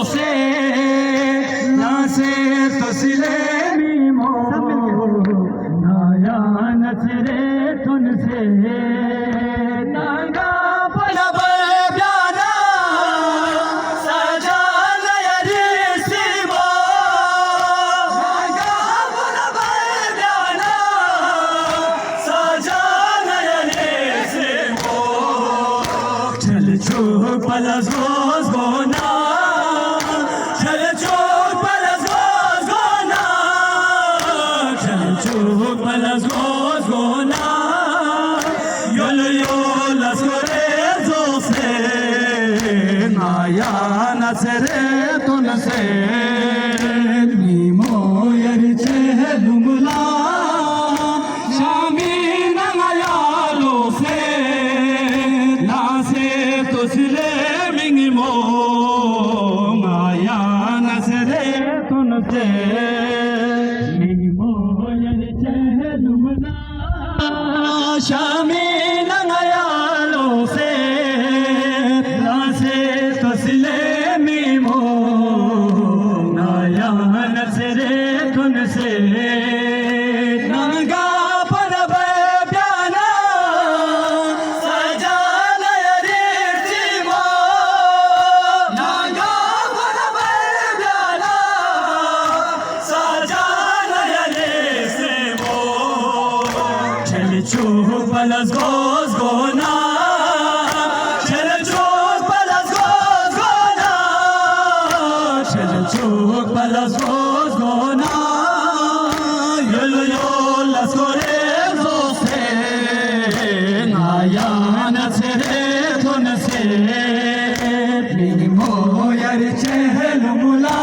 se nase tosile mimo naya nasre tunse nanga panabar pyana sajana yari simo nanga panabar pyana sajana yari simo chal chuk palas gona Palas gona, yo las correzo se, naya nasere tunse, mi moyer chelumla, shami nangayalo se, nase tosile mingimo, naya nasere tunse. Shami nangayalo se nase tosile mimo naya nasre tunse nanga panabe pyana sajana yari simo nanga panabe pyana sajana yari simo chuk palas gona chuk palas gona chuk palas gona yo las correzo se naya nasre tunse mi moyer chelumla